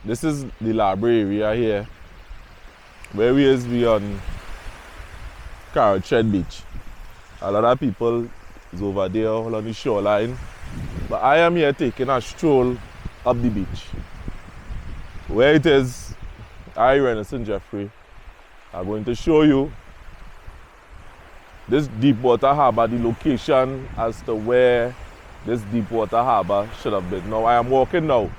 This is the library area here. Where we on Carrot Beach. A lot of people is over there along the shoreline. But I am here taking a stroll up the beach. Where it is, I, Renison Jeffrey, are going to show you this deepwater harbor, the location as to where this deepwater harbor should have been. Now I am walking now,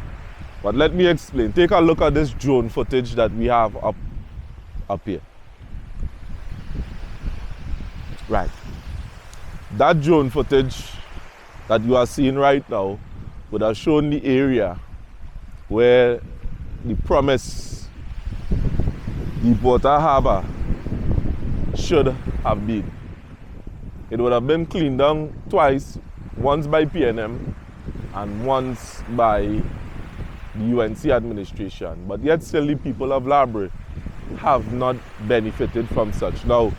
but let me explain. Take a look at this drone footage that we have up here. Right. That drone footage that you are seeing right now would have shown the area where the promised deepwater harbor should have been. It would have been cleaned down twice, once by PNM and once by the UNC administration. But yet still the people of Labre have not benefited from such. Now,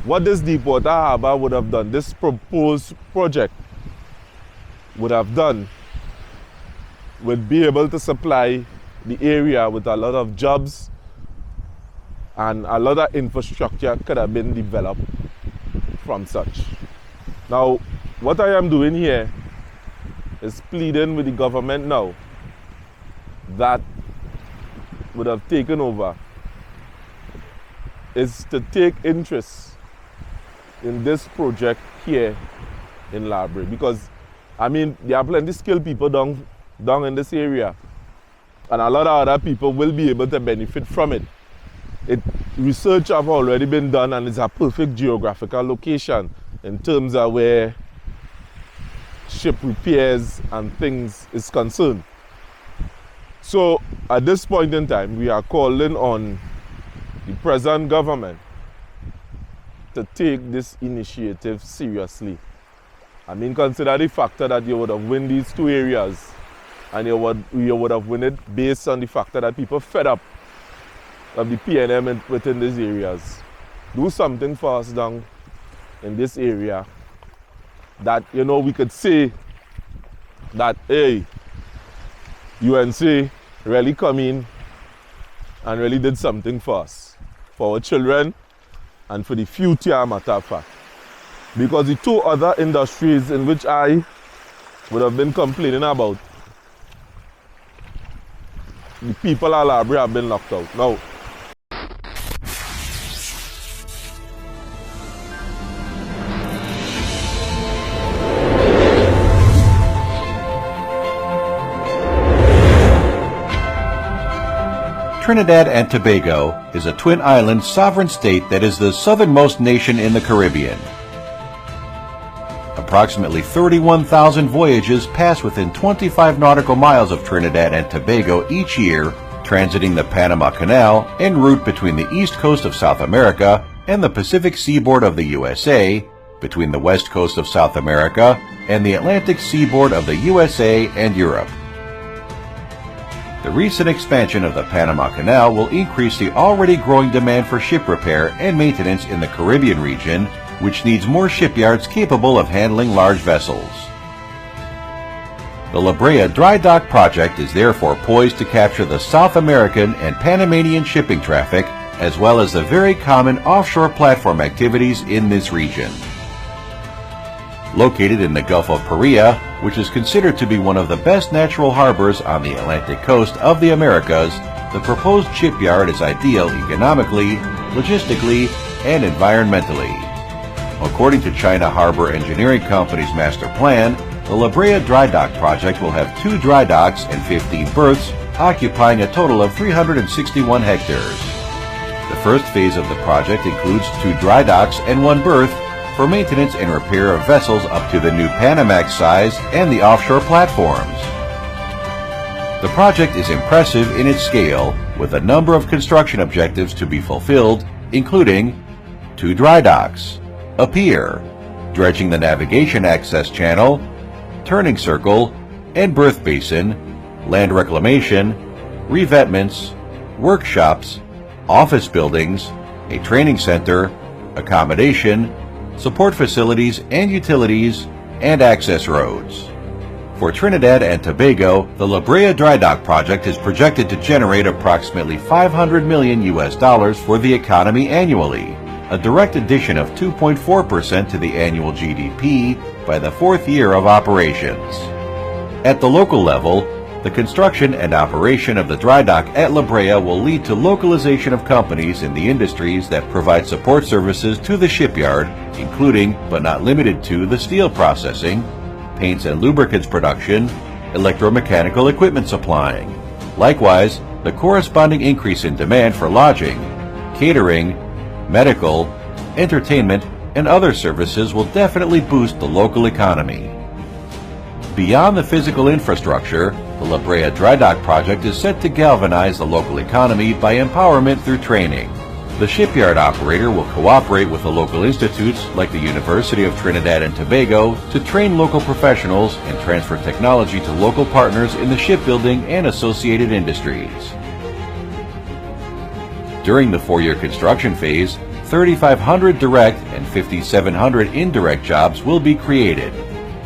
what this deepwater harbor would have done, this proposed project would have done, would be able to supply the area with a lot of jobs, and a lot of infrastructure could have been developed from such. Now, what I am doing here is pleading with the government now that would have taken over is to take interest in this project here in Labre, because I mean there are plenty skilled people down in this area, and a lot of other people will be able to benefit from it. Research have already been done, and it's a perfect geographical location in terms of where ship repairs and things is concerned. So at this point in time, we are calling on the present government to take this initiative seriously. I mean, consider the factor that you would have won these two areas, and you would have won it based on the factor that people fed up of the PNM within these areas. Do something for us down in this area that, you know, we could say that, hey, UNC really come in and really did something for us, for our children, and for the future, matter of fact. Because the two other industries in which I would have been complaining about, the people at Labre have been locked out. Now, Trinidad and Tobago is a twin island sovereign state that is the southernmost nation in the Caribbean. Approximately 31,000 voyages pass within 25 nautical miles of Trinidad and Tobago each year, transiting the Panama Canal en route between the east coast of South America and the Pacific seaboard of the USA, between the west coast of South America and the Atlantic seaboard of the USA and Europe. The recent expansion of the Panama Canal will increase the already growing demand for ship repair and maintenance in the Caribbean region, which needs more shipyards capable of handling large vessels. The La Brea Dry Dock project is therefore poised to capture the South American and Panamanian shipping traffic, as well as the very common offshore platform activities in this region. Located in the Gulf of Paria, which is considered to be one of the best natural harbors on the Atlantic coast of the Americas, the proposed shipyard is ideal economically, logistically, and environmentally. According to China Harbor Engineering Company's master plan, the La Brea Dry Dock project will have 2 dry docks and 15 berths, occupying a total of 361 hectares. The first phase of the project includes 2 dry docks and 1 berth for maintenance and repair of vessels up to the new Panamax size and the offshore platforms. The project is impressive in its scale, with a number of construction objectives to be fulfilled, including 2 dry docks, a pier, dredging the navigation access channel, turning circle, and berth basin, land reclamation, revetments, workshops, office buildings, a training center, accommodation, support facilities and utilities, and access roads. For Trinidad and Tobago, the La Brea Dry Dock project is projected to generate approximately $500 million for the economy annually, a direct addition of 2.4% to the annual GDP by the fourth year of operations. At the local level, the construction and operation of the dry dock at La Brea will lead to localization of companies in the industries that provide support services to the shipyard, including, but not limited to, the steel processing, paints and lubricants production, electromechanical equipment supplying. Likewise, the corresponding increase in demand for lodging, catering, medical, entertainment, and other services will definitely boost the local economy. Beyond the physical infrastructure, the La Brea Dry Dock project is set to galvanize the local economy by empowerment through training. The shipyard operator will cooperate with the local institutes like the University of Trinidad and Tobago to train local professionals and transfer technology to local partners in the shipbuilding and associated industries. During the four-year construction phase, 3,500 direct and 5,700 indirect jobs will be created.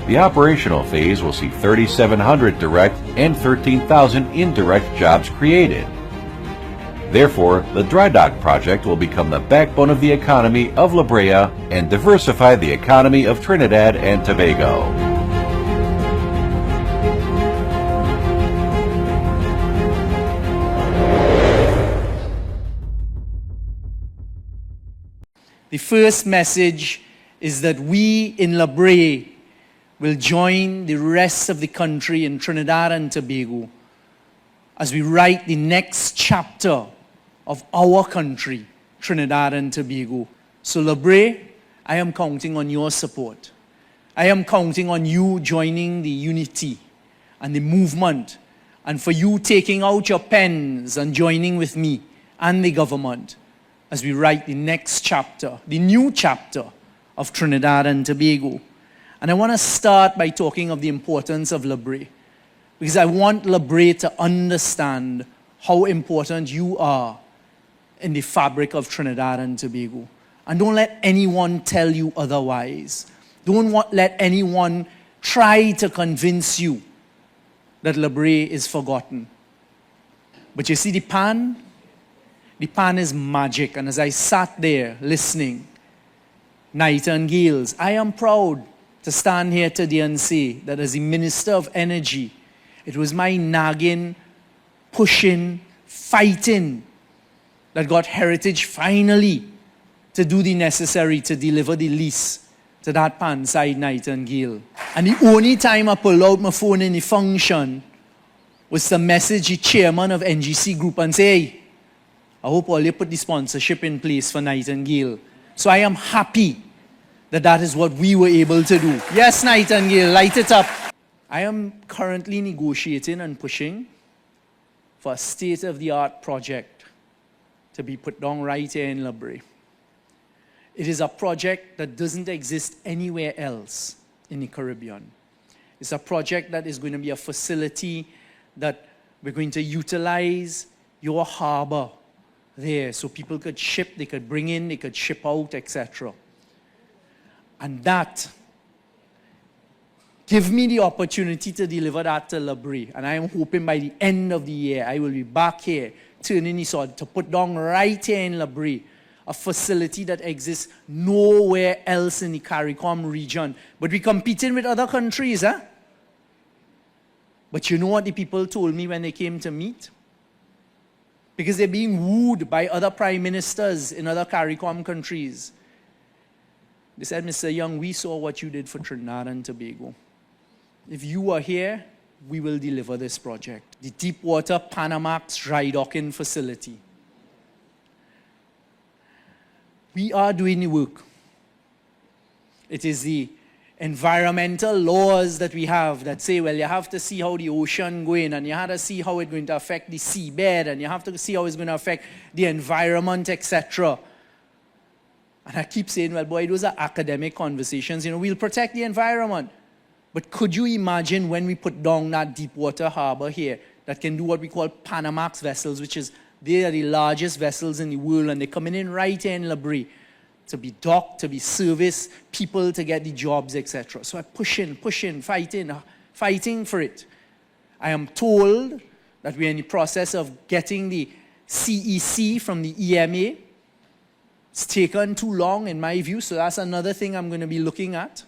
The operational phase will see 3,700 direct and 13,000 indirect jobs created. Therefore, the dry dock project will become the backbone of the economy of La Brea and diversify the economy of Trinidad and Tobago. The first message is that we in La Brea will join the rest of the country in Trinidad and Tobago as we write the next chapter of our country, Trinidad and Tobago. So La Brea, I am counting on your support. I am counting on you joining the unity and the movement, and for you taking out your pens and joining with me and the government as we write the next chapter, the new chapter of Trinidad and Tobago. And I want to start by talking of the importance of La Brea, because I want La Brea to understand how important you are in the fabric of Trinidad and Tobago. And don't let anyone tell you otherwise. Don't let anyone try to convince you that La Brea is forgotten. But you see, the pan is magic. And as I sat there listening, nightingales, I am proud to stand here today and say that as the Minister of Energy, it was my nagging, pushing, fighting that got Heritage finally to do the necessary to deliver the lease to that pan-side nightingale. And the only time I pulled out my phone in the function was to message the chairman of NGC Group and say, hey, I hope all you put the sponsorship in place for Nightingale. So I am happy that that is what we were able to do. Yes, Nightingale, light it up. I am currently negotiating and pushing for a state-of-the-art project to be put down right here in La Brea. It is a project that doesn't exist anywhere else in the Caribbean. It's a project that is going to be a facility that we're going to utilize your harbor there so people could ship, they could bring in, they could ship out, etc. And that, give me the opportunity to deliver that to La Brea. And I am hoping by the end of the year, I will be back here, turning the sword to put down right here in La Brea a facility that exists nowhere else in the CARICOM region. But we're competing with other countries, huh? But you know what the people told me when they came to meet? Because they're being wooed by other prime ministers in other CARICOM countries. They said, Mr. Young, we saw what you did for Trinidad and Tobago. If you are here, we will deliver this project. The Deepwater Panamax dry docking facility. We are doing the work. It is the environmental laws that we have that say, well, you have to see how the ocean going, and you have to see how it's going to affect the seabed, and you have to see how it's going to affect the environment, etc. And I keep saying, well, boy, those are academic conversations. You know, we'll protect the environment. But could you imagine when we put down that deepwater harbor here that can do what we call Panamax vessels, which is, they are the largest vessels in the world, and they're coming in right here in La Brea to be docked, to be serviced, people to get the jobs, etc. So I'm pushing, fighting fighting for it. I am told that we are in the process of getting the CEC from the EMA. It's taken too long in my view, so that's another thing I'm going to be looking at.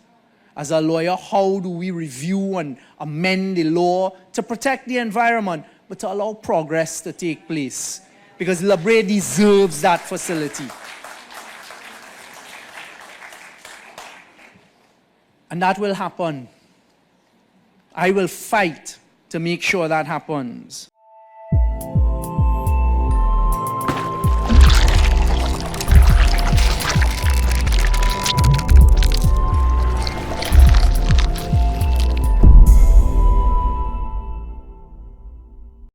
As a lawyer, how do we review and amend the law to protect the environment, but to allow progress to take place? Because La Brea deserves that facility. And that will happen. I will fight to make sure that happens.